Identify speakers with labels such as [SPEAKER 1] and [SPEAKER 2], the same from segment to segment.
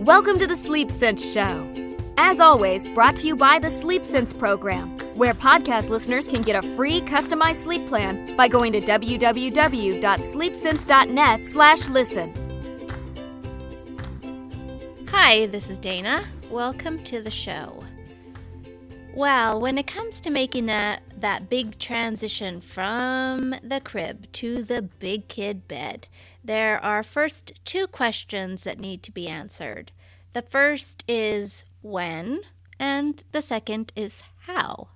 [SPEAKER 1] Welcome to the Sleep Sense Show. As always, brought to you by the Sleep Sense program, where podcast listeners can get a free customized sleep plan by going to www.sleepsense.net/listen.
[SPEAKER 2] Hi, this is Dana. Welcome to the show. Well, when it comes to making that big transition from the crib to the big kid bed, there are first two questions that need to be answered. The first is when, and the second is how.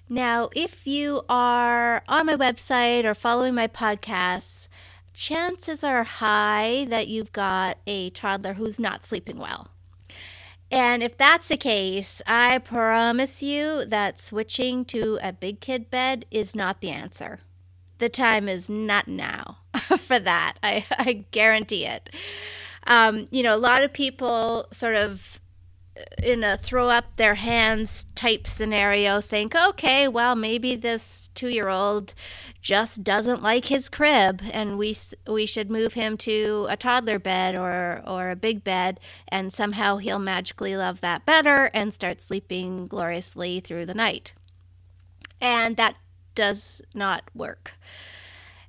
[SPEAKER 2] Now, if you are on my website or following my podcasts, chances are high that you've got a toddler who's not sleeping well. And if that's the case, I promise you that switching to a big kid bed is not the answer. The time is not now for that. I guarantee it. A lot of people sort of in a throw up their hands type scenario think, okay, well, maybe this 2-year-old just doesn't like his crib and we should move him to a toddler bed or a big bed, and somehow he'll magically love that better and start sleeping gloriously through the night. And that does not work.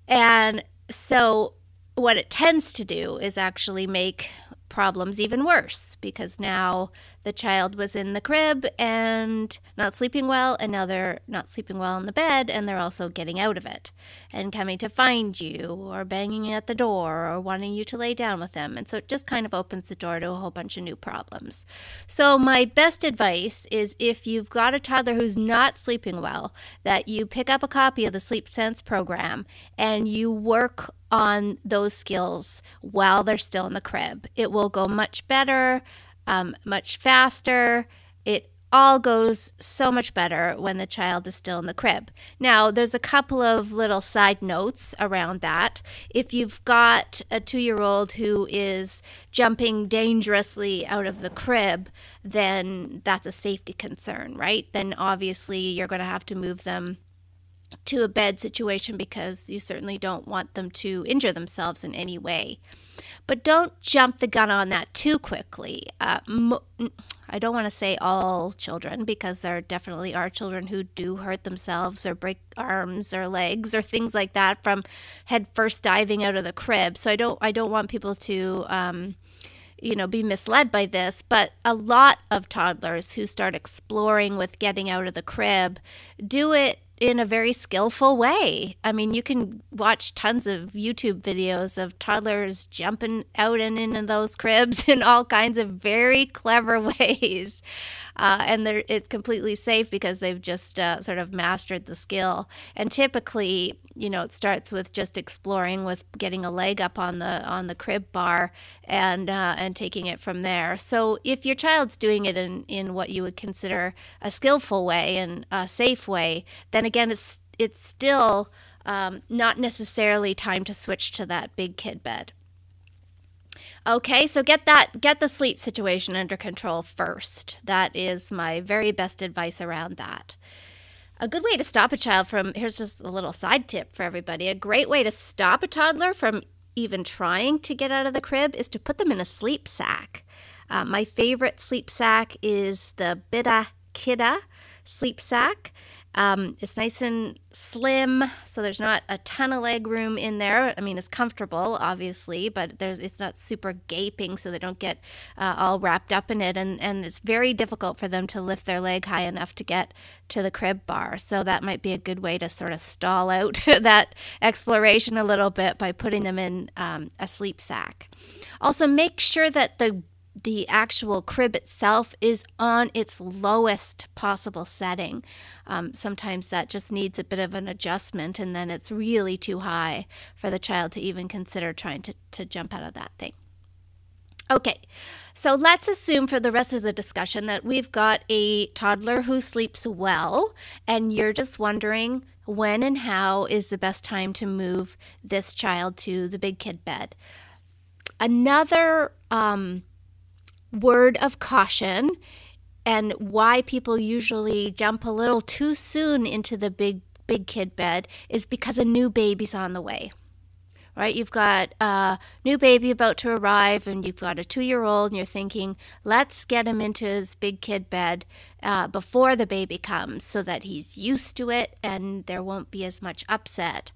[SPEAKER 2] And so what it tends to do is actually make problems even worse, because now the child was in the crib and not sleeping well, and now they're not sleeping well in the bed, and they're also getting out of it and coming to find you or banging at the door or wanting you to lay down with them. And so it just kind of opens the door to a whole bunch of new problems. So my best advice is, if you've got a toddler who's not sleeping well, that you pick up a copy of the Sleep Sense program and you work on those skills while they're still in the crib. It will go much better, much faster. It all goes so much better when the child is still in the crib. Now, there's a couple of little side notes around that. If you've got a 2-year-old who is jumping dangerously out of the crib, then that's a safety concern, right? Then obviously you're going to have to move them to a bed situation, because you certainly don't want them to injure themselves in any way. But don't jump the gun on that too quickly. I don't want to say all children, because there definitely are children who do hurt themselves or break arms or legs or things like that from head first diving out of the crib. So I don't want people to be misled by this, but a lot of toddlers who start exploring with getting out of the crib do it in a very skillful way. I mean, you can watch tons of YouTube videos of toddlers jumping out and into those cribs in all kinds of very clever ways. And it's completely safe because they've just sort of mastered the skill. And typically, it starts with just exploring with getting a leg up on the crib bar and taking it from there. So if your child's doing it in what you would consider a skillful way and a safe way, then again, it's still not necessarily time to switch to that big kid bed. Okay, so get the sleep situation under control first. That is my very best advice around that. A good way to stop a child here's just a little side tip for everybody. A great way to stop a toddler from even trying to get out of the crib is to put them in a sleep sack. My favorite sleep sack is the Bida Kidda sleep sack. It's nice and slim, so there's not a ton of leg room in there. I mean, it's comfortable, obviously, but it's not super gaping, so they don't get all wrapped up in it. And it's very difficult for them to lift their leg high enough to get to the crib bar. So that might be a good way to sort of stall out that exploration a little bit by putting them in a sleep sack. Also, make sure that the actual crib itself is on its lowest possible setting. Sometimes that just needs a bit of an adjustment, and then it's really too high for the child to even consider trying to jump out of that thing. Okay, so let's assume for the rest of the discussion that we've got a toddler who sleeps well, and you're just wondering when and how is the best time to move this child to the big kid bed. Another word of caution, and why people usually jump a little too soon into the big kid bed, is because a new baby's on the way. right? You've got a new baby about to arrive, and you've got a 2-year-old, and you're thinking, let's get him into his big kid bed before the baby comes so that he's used to it and there won't be as much upset.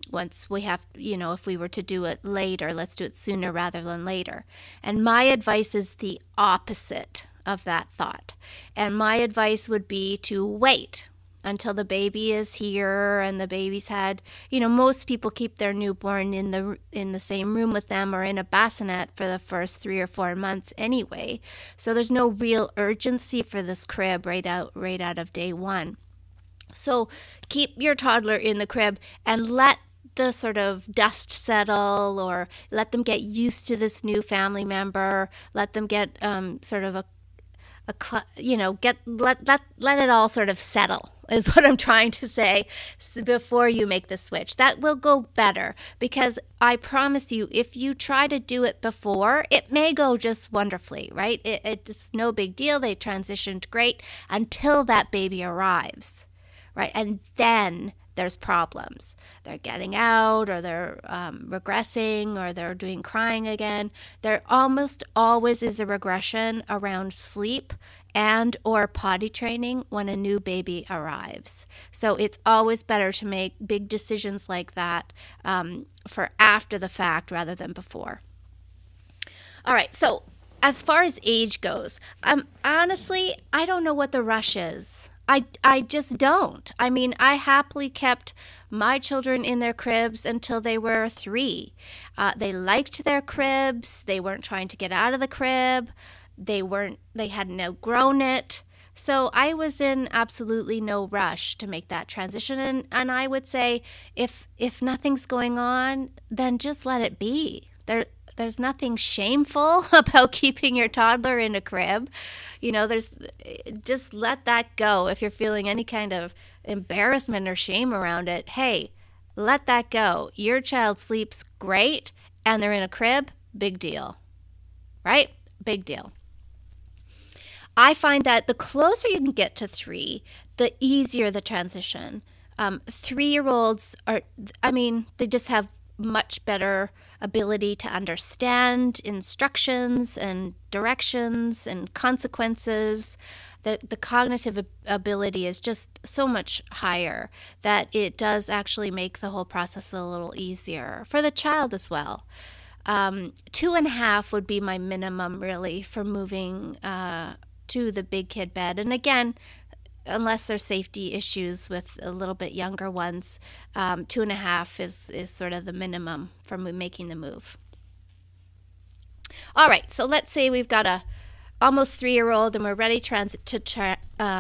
[SPEAKER 2] Once we have, if we were to do it later, let's do it sooner rather than later. And my advice is the opposite of that thought. And my advice would be to wait until the baby is here and the baby's had, most people keep their newborn in the same room with them or in a bassinet for the first 3 or 4 months anyway. So there's no real urgency for this crib right out of day one. So keep your toddler in the crib and let the sort of dust settle, or let them get used to this new family member. Let them get sort of let it all sort of settle, is what I'm trying to say, before you make the switch. That will go better, because I promise you, if you try to do it before, it may go just wonderfully, right? It's no big deal. They transitioned great until that baby arrives, right? And then there's problems. They're getting out, or they're regressing, or they're doing crying again. There almost always is a regression around sleep and or potty training when a new baby arrives. So it's always better to make big decisions like that for after the fact rather than before. All right, so as far as age goes, honestly, I don't know what the rush is. I just don't. I mean, I happily kept my children in their cribs until they were 3. They liked their cribs. They weren't trying to get out of the crib. They hadn't outgrown it. So I was in absolutely no rush to make that transition. And I would say if nothing's going on, then just let it be. There's nothing shameful about keeping your toddler in a crib. Just let that go. If you're feeling any kind of embarrassment or shame around it, hey, let that go. Your child sleeps great and they're in a crib, big deal, right? Big deal. I find that the closer you can get to 3, the easier the transition. 3-year-olds they just have much better ability to understand instructions and directions and consequences. The cognitive ability is just so much higher that it does actually make the whole process a little easier for the child as well. 2.5 would be my minimum, really, for moving to the big kid bed. And again, unless there's safety issues with a little bit younger ones, 2.5 is sort of the minimum for making the move. All right, so let's say we've got a almost 3-year-old and we're ready to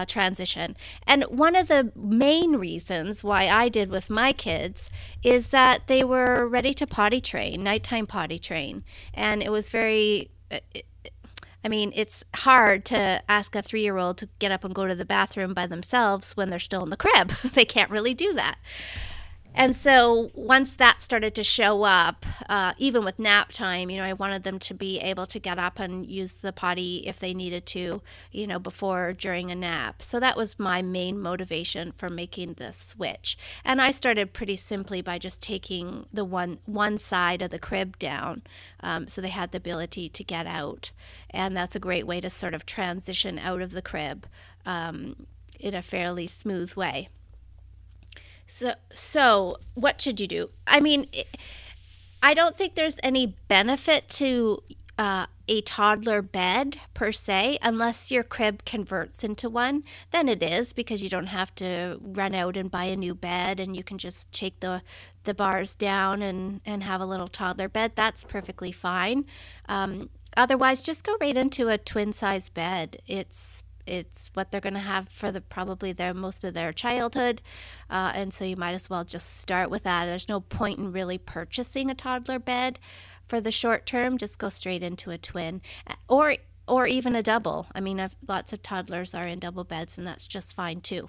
[SPEAKER 2] transition. And one of the main reasons why I did with my kids is that they were ready to potty train, nighttime potty train. And it was it's hard to ask a 3-year-old to get up and go to the bathroom by themselves when they're still in the crib. They can't really do that. And so once that started to show up, even with nap time, I wanted them to be able to get up and use the potty if they needed to, before or during a nap. So that was my main motivation for making the switch. And I started pretty simply by just taking the one side of the crib down, so they had the ability to get out. And that's a great way to sort of transition out of the crib in a fairly smooth way. So what should you do? I don't think there's any benefit to a toddler bed per se, unless your crib converts into one. Then it is, because you don't have to run out and buy a new bed, and you can just take the bars down and have a little toddler bed. That's perfectly fine. Otherwise, just go right into a twin-size bed. It's what they're going to have for probably most of their childhood, and so you might as well just start with that. There's no point in really purchasing a toddler bed for the short term. Just go straight into a twin, or even a double. Lots of toddlers are in double beds, and that's just fine too.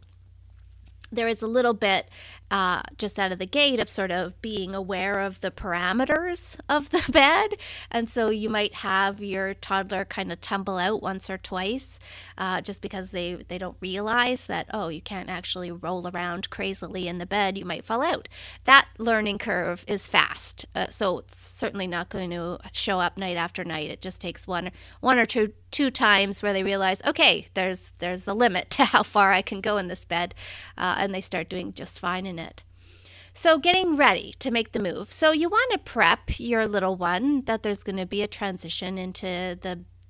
[SPEAKER 2] there is a little bit just out of the gate of sort of being aware of the parameters of the bed. And so you might have your toddler kind of tumble out once or twice just because they don't realize that, oh, you can't actually roll around crazily in the bed. You might fall out. That learning curve is fast. So it's certainly not going to show up night after night. It just takes one or two times where they realize, okay, there's a limit to how far I can go in this bed, and they start doing just fine in it. So getting ready to make the move. So you want to prep your little one that there's going to be a transition into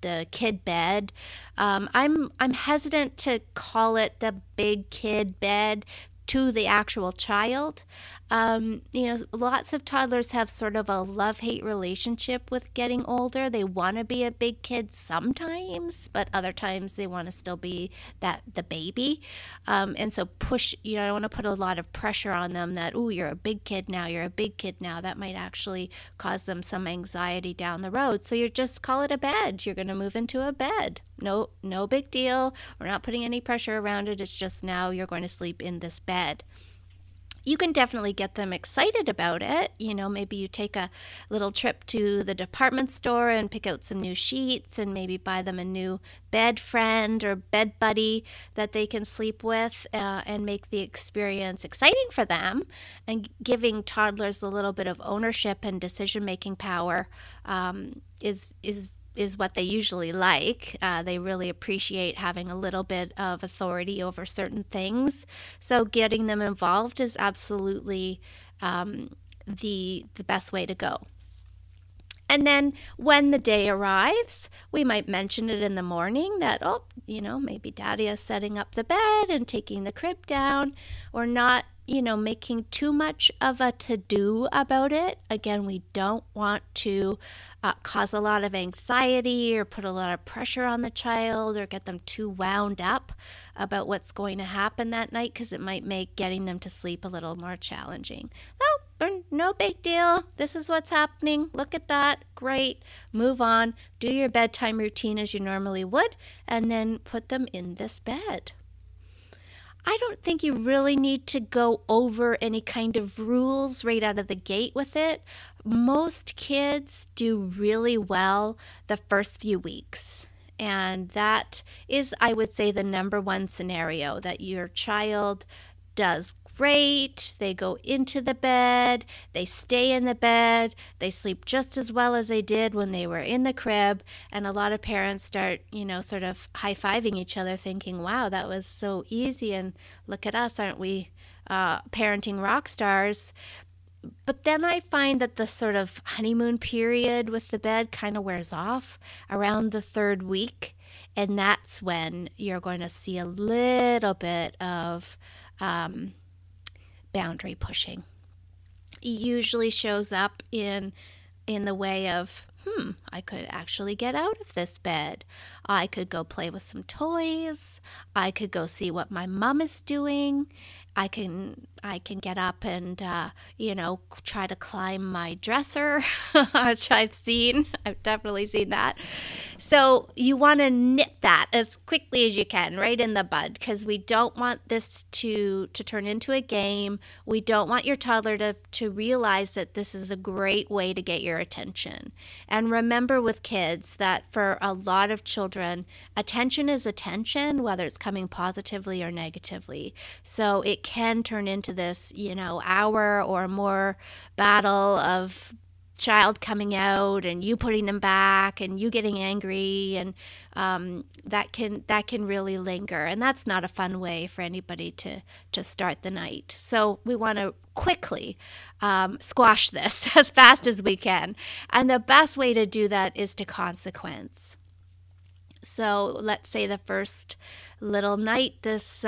[SPEAKER 2] the kid bed. I'm hesitant to call it the big kid bed to the actual child. Lots of toddlers have sort of a love-hate relationship with getting older. They want to be a big kid sometimes, but other times they want to still be the baby. And so I don't want to put a lot of pressure on them that, oh, you're a big kid now, you're a big kid now. That might actually cause them some anxiety down the road. So you just call it a bed. You're going to move into a bed. No big deal. We're not putting any pressure around it. It's just now you're going to sleep in this bed. You can definitely get them excited about it. Maybe you take a little trip to the department store and pick out some new sheets and maybe buy them a new bed friend or bed buddy that they can sleep with and make the experience exciting for them. And giving toddlers a little bit of ownership and decision-making power is what they usually like. They really appreciate having a little bit of authority over certain things. So getting them involved is absolutely the best way to go. And then when the day arrives, we might mention it in the morning that, maybe Daddy is setting up the bed and taking the crib down, or not, making too much of a to-do about it. Again, we don't want to cause a lot of anxiety or put a lot of pressure on the child or get them too wound up about what's going to happen that night, because it might make getting them to sleep a little more challenging. No big deal. This is what's happening. Look at that. Great. Move on. Do your bedtime routine as you normally would, and then put them in this bed. I don't think you really need to go over any kind of rules right out of the gate with it. Most kids do really well the first few weeks. And that is, I would say, the number one scenario, that your child does great. They go into the bed, they stay in the bed, they sleep just as well as they did when they were in the crib. And a lot of parents start, sort of high-fiving each other thinking, wow, that was so easy. And look at us, aren't we parenting rock stars? But then I find that the sort of honeymoon period with the bed kind of wears off around the third week. And that's when you're going to see a little bit of boundary pushing. It usually shows up in the way of, I could actually get out of this bed. I could go play with some toys. I could go see what my mom is doing. I can get up and, try to climb my dresser, which I've definitely seen that. So you want to nip that as quickly as you can, right in the bud, because we don't want this to turn into a game. We don't want your toddler to realize that this is a great way to get your attention. And remember with kids that for a lot of children, attention is attention, whether it's coming positively or negatively. So it can turn into this, hour or more battle of child coming out and you putting them back and you getting angry, and that can really linger, and that's not a fun way for anybody to start the night. So we want to quickly squash this as fast as we can, and the best way to do that is to consequence. So let's say the first little night, this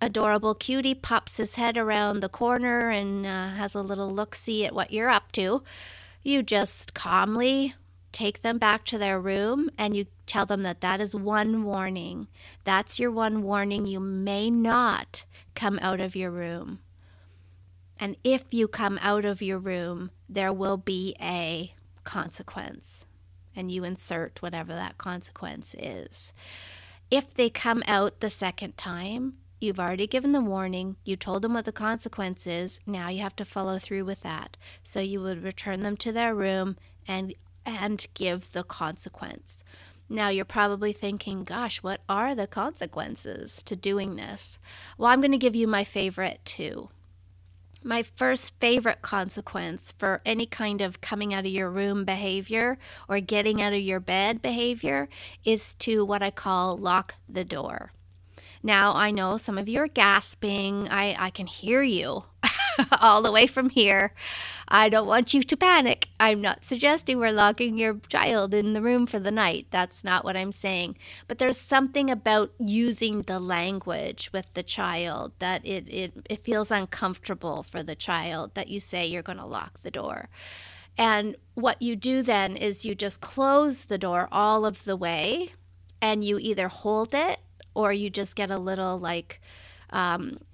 [SPEAKER 2] adorable cutie pops his head around the corner and has a little look-see at what you're up to. You just calmly take them back to their room and you tell them that is one warning. That's your one warning. You may not come out of your room. And if you come out of your room, there will be a consequence. And you insert whatever that consequence is. If they come out the second time, You've already given the warning. You told them what the consequence is. Now you have to follow through with that. So you would return them to their room and give the consequence. Now you're probably thinking, gosh, what are the consequences to doing this? Well, I'm going to give you my favorite too. My first favorite consequence for any kind of coming out of your room behavior or getting out of your bed behavior is to what I call lock the door. Now, I know some of you are gasping. I can hear you all the way from here. I don't want you to panic. I'm not suggesting we're locking your child in the room for the night. That's not what I'm saying. But there's something about using the language with the child that it feels uncomfortable for the child that you say you're going to lock the door. And what you do then is you just close the door all of the way, and you either hold it or you just get a little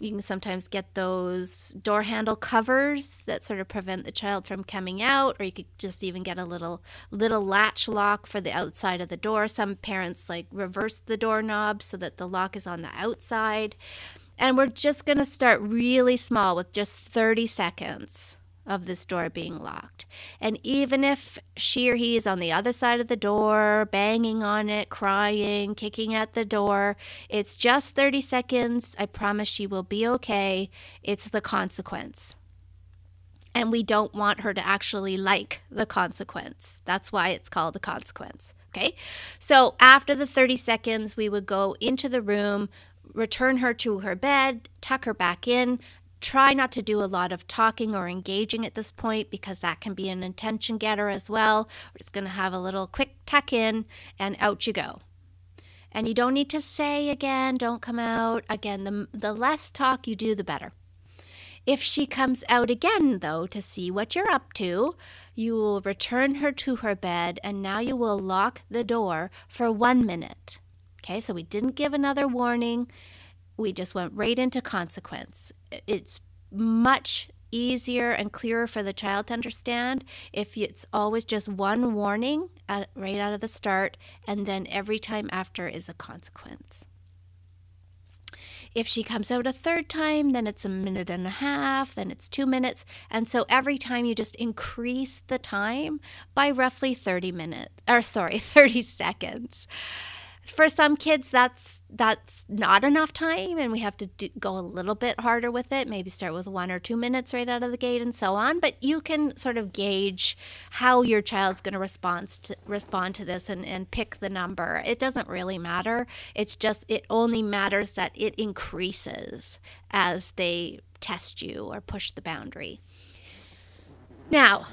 [SPEAKER 2] you can sometimes get those door handle covers that sort of prevent the child from coming out, or you could just even get a little latch lock for the outside of the door. Some parents reverse the doorknob so that the lock is on the outside. And we're just going to start really small with just 30 seconds of this door being locked. And even if she or he is on the other side of the door, banging on it, crying, kicking at the door, it's just 30 seconds. I promise she will be okay. It's the consequence. And we don't want her to actually like the consequence. That's why it's called a consequence. Okay? So after the 30 seconds, we would go into the room, return her to her bed, tuck her back in. Try not to do a lot of talking or engaging at this point because that can be an attention getter as well. We're just going to have a little quick tuck in and out you go. And you don't need to say again, don't come out. Again, the less talk you do, the better. If she comes out again, though, to see what you're up to, you will return her to her bed, and now you will lock the door for 1 minute. Okay, so we didn't give another warning. We just went right into consequence. It's much easier and clearer for the child to understand if it's always just one warning right out of the start, and then every time after is a consequence. If she comes out a third time, then it's 1.5 minutes, then it's 2 minutes. And so every time you just increase the time by roughly 30 seconds. For some kids, that's not enough time, and we have to go a little bit harder with it, maybe start with 1 or 2 minutes right out of the gate and so on. But you can sort of gauge how your child's going to respond to this and pick the number. It doesn't really matter. It only matters that it increases as they test you or push the boundary. Now,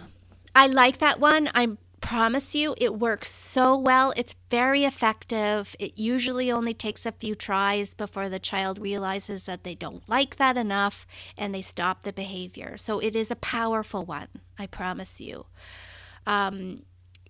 [SPEAKER 2] I like that one. I promise you it works so well. It's very effective. It usually only takes a few tries before the child realizes that they don't like that enough and they stop the behavior. So it is a powerful one, I promise you.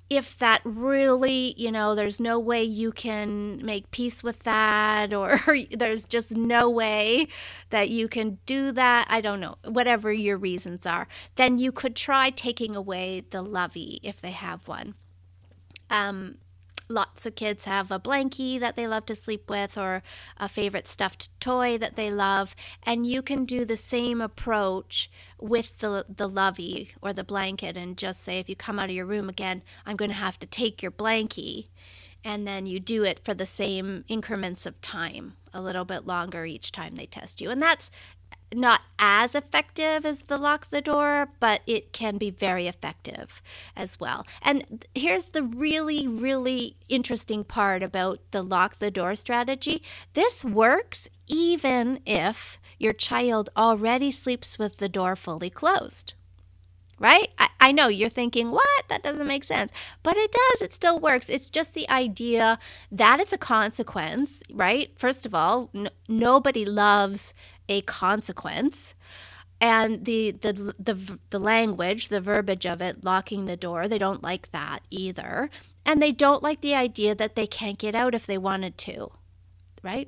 [SPEAKER 2] If that really, there's no way you can make peace with that, or there's just no way that you can do that, I don't know, whatever your reasons are, then you could try taking away the lovey if they have one. Lots of kids have a blankie that they love to sleep with, or a favorite stuffed toy that they love, and you can do the same approach with the lovey or the blanket and just say, if you come out of your room again, I'm going to have to take your blankie, and then you do it for the same increments of time, a little bit longer each time they test you. And that's not as effective as the lock the door, but it can be very effective as well. And here's the really, really interesting part about the lock the door strategy. This works even if your child already sleeps with the door fully closed. Right? I know you're thinking, what? That doesn't make sense. But it does. It still works. It's just the idea that it's a consequence, right? First of all, nobody loves a consequence. And the language, the verbiage of it, locking the door, they don't like that either. And they don't like the idea that they can't get out if they wanted to. Right?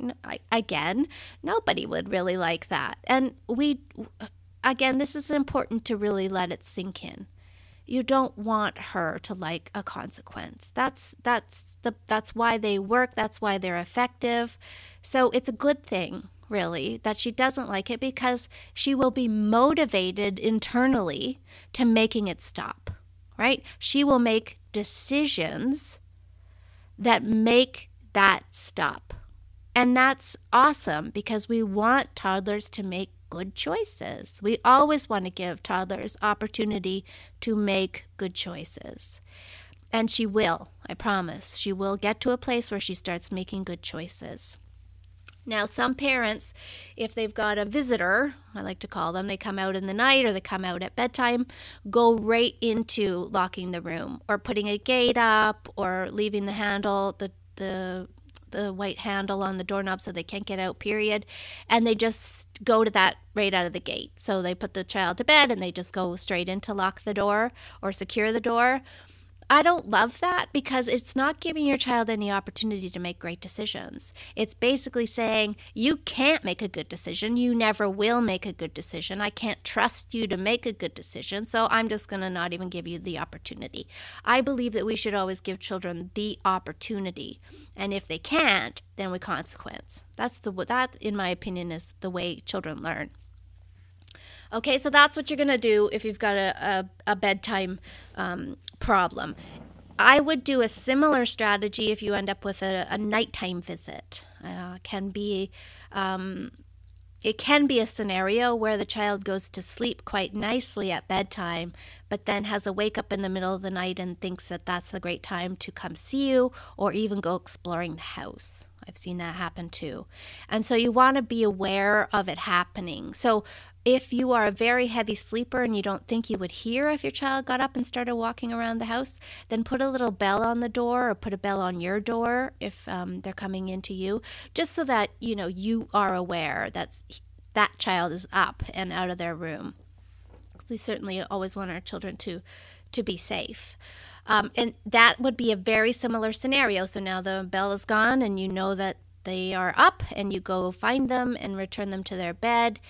[SPEAKER 2] Again, nobody would really like that. And again, this is important to really let it sink in. You don't want her to like a consequence. That's why they work. That's why they're effective. So it's a good thing really, that she doesn't like it because she will be motivated internally to making it stop, right? She will make decisions that make that stop. And that's awesome because we want toddlers to make good choices. We always want to give toddlers opportunity to make good choices. And she will, I promise. She will get to a place where she starts making good choices. Now, some parents, if they've got a visitor, I like to call them, they come out in the night or they come out at bedtime, go right into locking the room or putting a gate up or leaving the handle, the white handle on the doorknob so they can't get out, period. And they just go to that right out of the gate. So they put the child to bed and they just go straight in to lock the door or secure the door. I don't love that because it's not giving your child any opportunity to make great decisions. It's basically saying, you can't make a good decision. You never will make a good decision. I can't trust you to make a good decision, so I'm just going to not even give you the opportunity. I believe that we should always give children the opportunity. And if they can't, then we consequence. That, in my opinion, is the way children learn. Okay, so that's what you're going to do if you've got a bedtime problem. I would do a similar strategy if you end up with a nighttime visit. It can be a scenario where the child goes to sleep quite nicely at bedtime, but then has a wake up in the middle of the night and thinks that that's a great time to come see you or even go exploring the house. I've seen that happen too. And so you want to be aware of it happening. So if you are a very heavy sleeper and you don't think you would hear if your child got up and started walking around the house, then put a little bell on the door or put a bell on your door if they're coming into you, just so that you are aware that that child is up and out of their room. We certainly always want our children to be safe. And that would be a very similar scenario. So now the bell is gone and you know that they are up and you go find them and return them to their bed.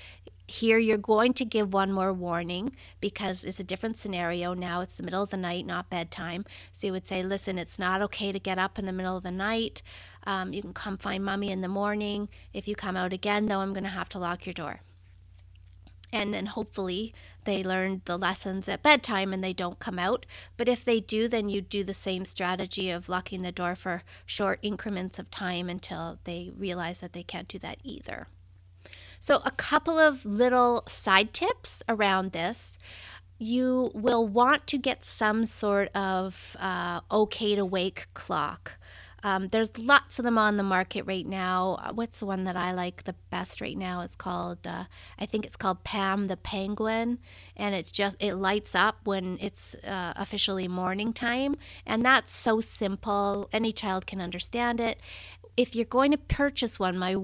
[SPEAKER 2] Here you're going to give one more warning because it's a different scenario. Now it's the middle of the night, not bedtime. So you would say, listen, it's not okay to get up in the middle of the night. You can come find mommy in the morning. If you come out again, though, I'm going to have to lock your door. And then hopefully they learned the lessons at bedtime and they don't come out. But if they do, then you do the same strategy of locking the door for short increments of time until they realize that they can't do that either. So a couple of little side tips around this. You will want to get some sort of okay to wake clock. There's lots of them on the market right now. What's the one that I like the best right now? It's called, I think it's called Pam the Penguin, and it lights up when it's officially morning time, and that's so simple. Any child can understand it. If you're going to purchase one, my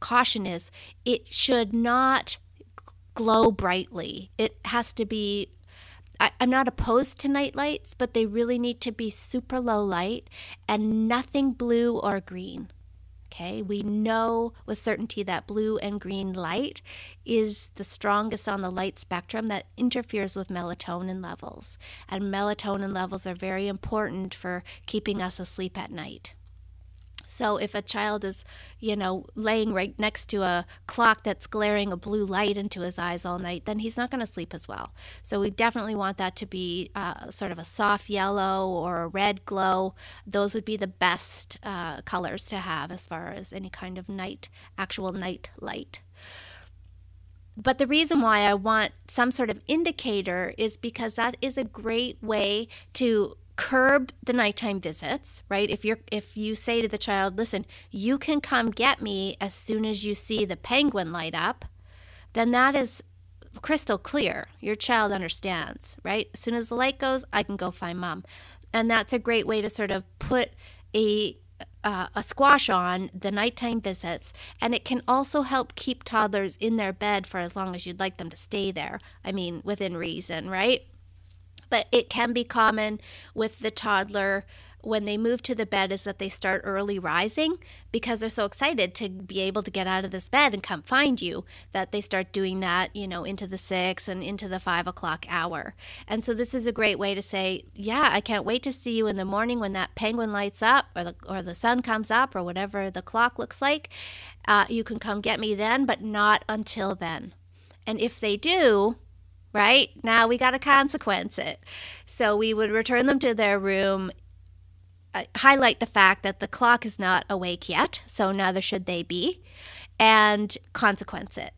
[SPEAKER 2] caution is it should not glow brightly. It has to be, I'm not opposed to night lights, but they really need to be super low light and nothing blue or green. Okay, we know with certainty that blue and green light is the strongest on the light spectrum that interferes with melatonin levels. And melatonin levels are very important for keeping us asleep at night. So if a child is, laying right next to a clock that's glaring a blue light into his eyes all night, then he's not going to sleep as well. So we definitely want that to be sort of a soft yellow or a red glow. Those would be the best colors to have as far as any kind of actual night light. But the reason why I want some sort of indicator is because that is a great way to curb the nighttime visits, right? If you say to the child, listen, you can come get me as soon as you see the penguin light up, then that is crystal clear. Your child understands, right? As soon as the light goes, I can go find mom. And that's a great way to sort of put a squash on the nighttime visits, and it can also help keep toddlers in their bed for as long as you'd like them to stay there. I mean, within reason, right? But it can be common with the toddler when they move to the bed is that they start early rising because they're so excited to be able to get out of this bed and come find you, that they start doing that, into the 6 and into the 5 o'clock hour. And so this is a great way to say, yeah, I can't wait to see you in the morning when that penguin lights up or the sun comes up or whatever the clock looks like. You can come get me then, but not until then. And if they do, right, now we got to consequence it. So we would return them to their room, highlight the fact that the clock is not awake yet, so neither should they be, and consequence it.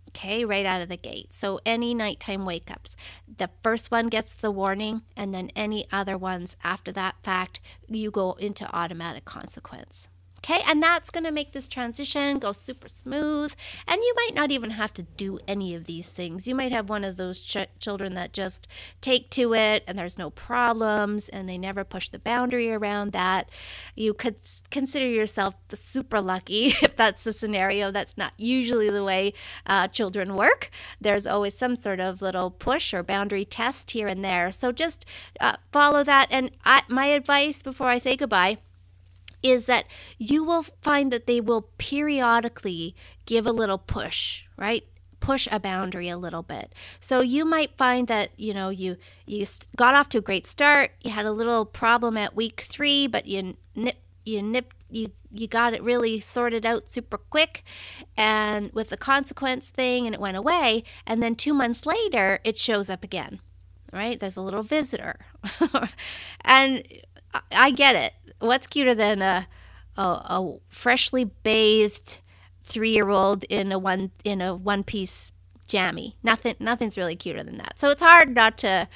[SPEAKER 2] Okay, right out of the gate. So any nighttime wake-ups, the first one gets the warning, and then any other ones after that fact, you go into automatic consequence. Okay, and that's going to make this transition go super smooth. And you might not even have to do any of these things. You might have one of those children that just take to it and there's no problems and they never push the boundary around that. You could consider yourself super lucky if that's the scenario. That's not usually the way children work. There's always some sort of little push or boundary test here and there. So just follow that. And my advice before I say goodbye is that you will find that they will periodically give a little push, right? Push a boundary a little bit. So you might find that, you got off to a great start. You had a little problem at week 3, but you got it really sorted out super quick and with the consequence thing, and it went away. And then 2 months later, it shows up again, right? There's a little visitor. And I get it. What's cuter than a freshly bathed 3-year-old in a one-piece jammy? Nothing's really cuter than that. So it's hard not to,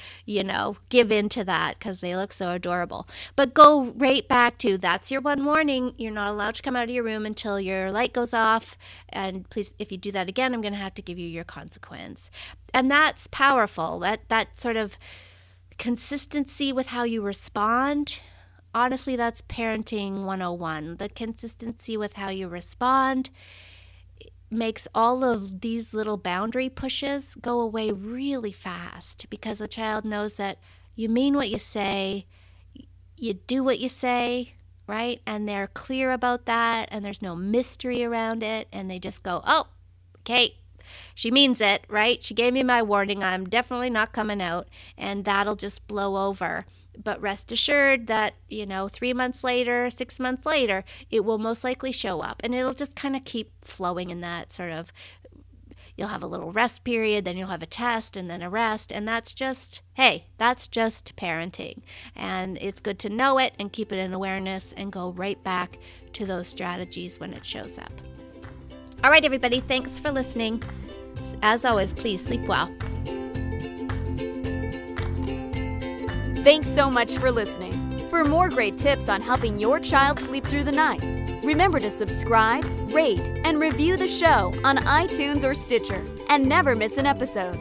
[SPEAKER 2] give in to that because they look so adorable. But go right back to, that's your one warning. You're not allowed to come out of your room until your light goes off. And please, if you do that again, I'm going to have to give you your consequence. And that's powerful. That sort of consistency with how you respond. Honestly, that's parenting 101. The consistency with how you respond makes all of these little boundary pushes go away really fast because the child knows that you mean what you say, you do what you say, right? And they're clear about that, and there's no mystery around it, and they just go, oh, okay, she means it, right? She gave me my warning. I'm definitely not coming out, and that'll just blow over. But rest assured that, 3 months later, 6 months later, it will most likely show up. And it'll just kind of keep flowing in that sort of, you'll have a little rest period, then you'll have a test, and then a rest. And that's just parenting. And it's good to know it and keep it in awareness and go right back to those strategies when it shows up. All right, everybody, thanks for listening. As always, please sleep well.
[SPEAKER 1] Thanks so much for listening. For more great tips on helping your child sleep through the night, remember to subscribe, rate, and review the show on iTunes or Stitcher, and never miss an episode.